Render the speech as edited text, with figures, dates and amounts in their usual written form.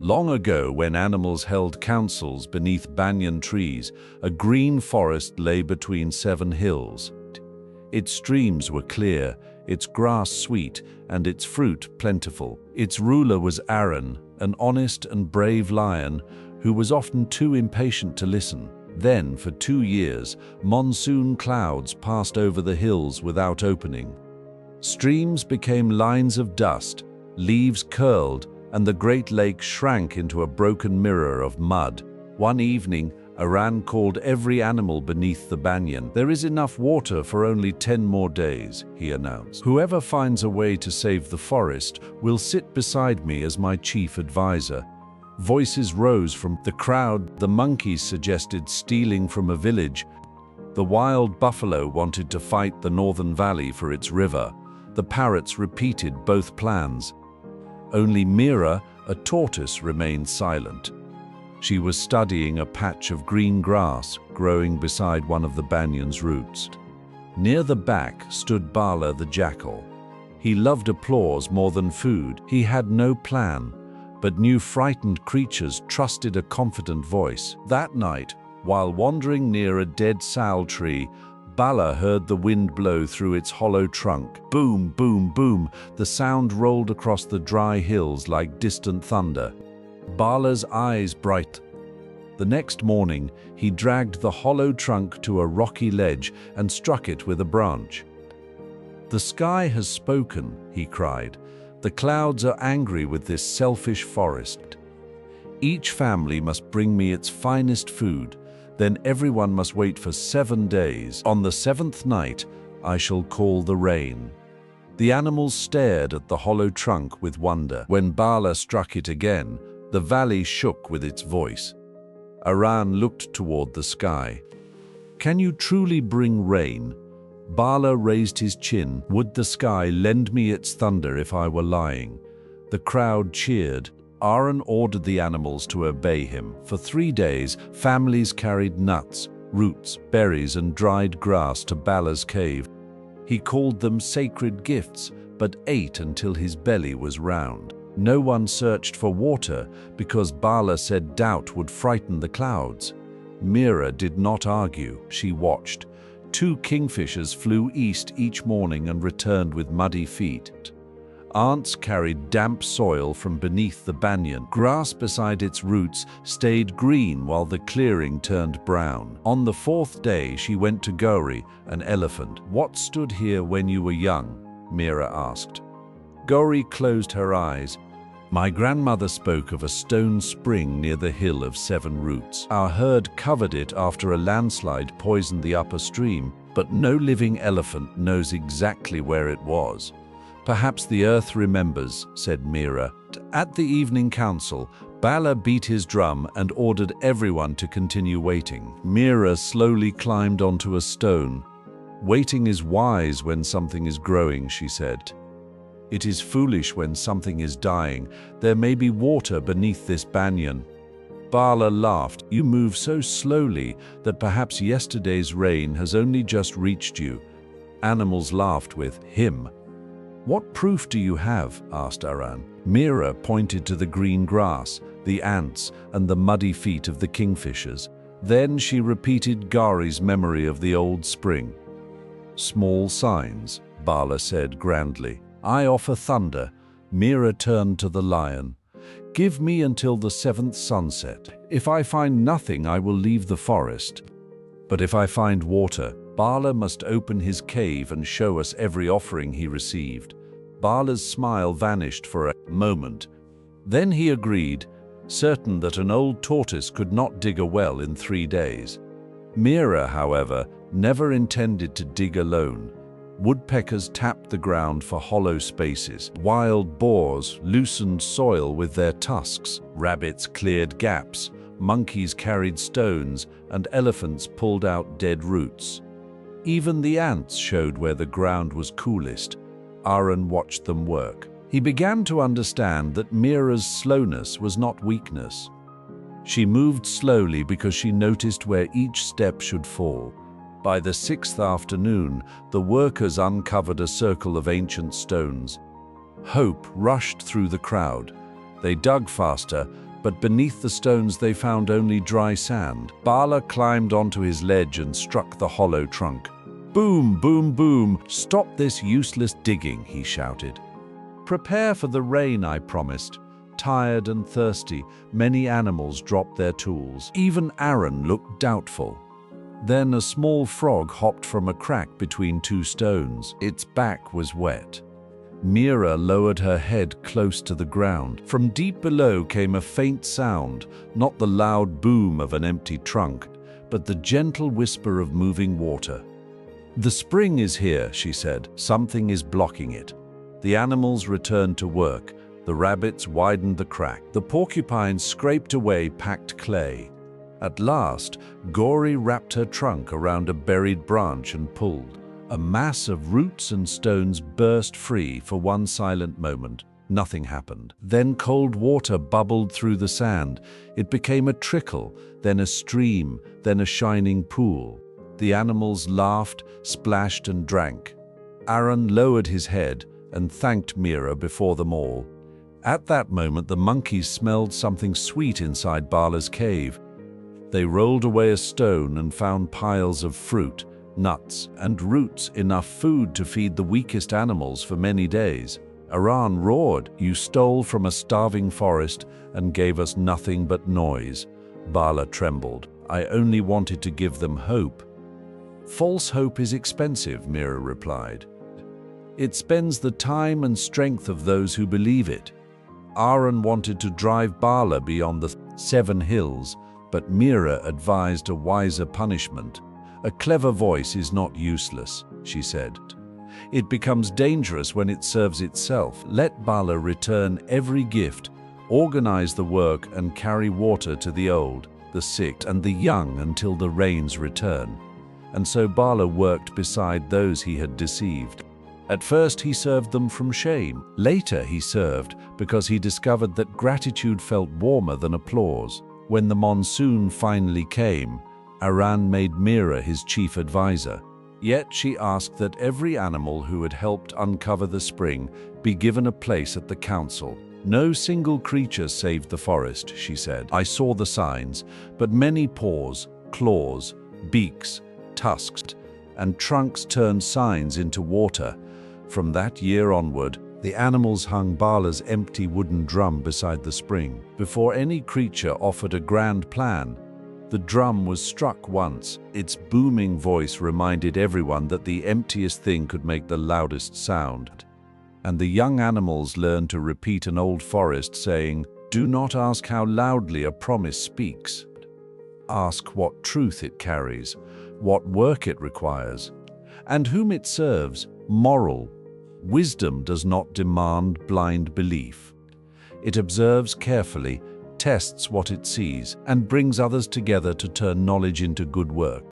Long ago, when animals held councils beneath banyan trees, a green forest lay between 7 hills. Its streams were clear, its grass sweet, and its fruit plentiful. Its ruler was Aaron, an honest and brave lion who was often too impatient to listen. Then, for 2 years, monsoon clouds passed over the hills without opening. Streams became lines of dust, leaves curled, and the great lake shrank into a broken mirror of mud. One evening, Aaron called every animal beneath the banyan. "There is enough water for only 10 more days," he announced. "Whoever finds a way to save the forest will sit beside me as my chief advisor." Voices rose from the crowd. The monkeys suggested stealing from a village. The wild buffalo wanted to fight the northern valley for its river. The parrots repeated both plans. Only Mira, a tortoise, remained silent. She was studying a patch of green grass growing beside one of the banyan's roots. Near the back stood Bala the jackal. He loved applause more than food. He had no plan, but knew frightened creatures trusted a confident voice. That night, while wandering near a dead sal tree, Bala heard the wind blow through its hollow trunk. Boom, boom, boom. The sound rolled across the dry hills like distant thunder. Bala's eyes brightened. The next morning, he dragged the hollow trunk to a rocky ledge and struck it with a branch. "The sky has spoken," he cried. "The clouds are angry with this selfish forest. Each family must bring me its finest food. Then everyone must wait for 7 days. On the 7th night, I shall call the rain." The animals stared at the hollow trunk with wonder. When Bala struck it again, the valley shook with its voice. Aaron looked toward the sky. "Can you truly bring rain?" Bala raised his chin. "Would the sky lend me its thunder if I were lying?" The crowd cheered. Aaron ordered the animals to obey him. For 3 days, families carried nuts, roots, berries, and dried grass to Bala's cave. He called them sacred gifts, but ate until his belly was round. No one searched for water because Bala said doubt would frighten the clouds. Mira did not argue. She watched. 2 kingfishers flew east each morning and returned with muddy feet. Ants carried damp soil from beneath the banyan. Grass beside its roots stayed green while the clearing turned brown. On the 4th day, she went to Gauri, an elephant. "What stood here when you were young?" Mira asked. Gauri closed her eyes. "My grandmother spoke of a stone spring near the hill of 7 roots. Our herd covered it after a landslide poisoned the upper stream, but no living elephant knows exactly where it was." "Perhaps the earth remembers," said Mira. At the evening council, Bala beat his drum and ordered everyone to continue waiting. Mira slowly climbed onto a stone. "Waiting is wise when something is growing," she said. "It is foolish when something is dying. There may be water beneath this banyan." Bala laughed. "You move so slowly that perhaps yesterday's rain has only just reached you." Animals laughed with him. "What proof do you have?" asked Aaron. Mira pointed to the green grass, the ants, and the muddy feet of the kingfishers. Then she repeated Gauri's memory of the old spring. "Small signs," Bala said grandly. "I offer thunder." Mira turned to the lion. "Give me until the 7th sunset. If I find nothing, I will leave the forest. But if I find water, Bala must open his cave and show us every offering he received." Bala's smile vanished for a moment. Then he agreed, certain that an old tortoise could not dig a well in 3 days. Mira, however, never intended to dig alone. Woodpeckers tapped the ground for hollow spaces. Wild boars loosened soil with their tusks. Rabbits cleared gaps. Monkeys carried stones, and elephants pulled out dead roots. Even the ants showed where the ground was coolest. Aaron watched them work. He began to understand that Mira's slowness was not weakness. She moved slowly because she noticed where each step should fall. By the 6th afternoon, the workers uncovered a circle of ancient stones. Hope rushed through the crowd. They dug faster, but beneath the stones they found only dry sand. Bala climbed onto his ledge and struck the hollow trunk. "Boom, boom, boom! Stop this useless digging," he shouted. "Prepare for the rain," I promised. Tired and thirsty, many animals dropped their tools. Even Aaron looked doubtful. Then a small frog hopped from a crack between two stones. Its back was wet. Mira lowered her head close to the ground. From deep below came a faint sound, not the loud boom of an empty trunk, but the gentle whisper of moving water. "The spring is here," she said. "Something is blocking it." The animals returned to work. The rabbits widened the crack. The porcupines scraped away packed clay. At last, Gory wrapped her trunk around a buried branch and pulled. A mass of roots and stones burst free. For one silent moment. Nothing happened. Then cold water bubbled through the sand. It became a trickle, then a stream, then a shining pool. The animals laughed, splashed, and drank. Aaron lowered his head and thanked Mira before them all. At that moment, the monkeys smelled something sweet inside Bala's cave. They rolled away a stone and found piles of fruit, nuts, and roots, enough food to feed the weakest animals for many days. Aaron roared, "You stole from a starving forest and gave us nothing but noise." Bala trembled. "I only wanted to give them hope." "False hope is expensive," Mira replied. "It spends the time and strength of those who believe it." Aaron wanted to drive Bala beyond the 7 hills, but Mira advised a wiser punishment. "A clever voice is not useless," she said. "It becomes dangerous when it serves itself. Let Bala return every gift, organize the work, and carry water to the old, the sick, and the young until the rains return." And so Bala worked beside those he had deceived. At first he served them from shame. Later he served because he discovered that gratitude felt warmer than applause. When the monsoon finally came, Aaron made Mira his chief advisor. Yet she asked that every animal who had helped uncover the spring be given a place at the council. "No single creature saved the forest," she said. "I saw the signs, but many paws, claws, beaks, tusks, and trunks turned signs into water." From that year onward, the animals hung Bala's empty wooden drum beside the spring. Before any creature offered a grand plan, the drum was struck once. Its booming voice reminded everyone that the emptiest thing could make the loudest sound. And the young animals learned to repeat an old forest saying, "Do not ask how loudly a promise speaks. Ask what truth it carries, what work it requires, and whom it serves." Moral: wisdom does not demand blind belief. It observes carefully, tests what it sees, and brings others together to turn knowledge into good work.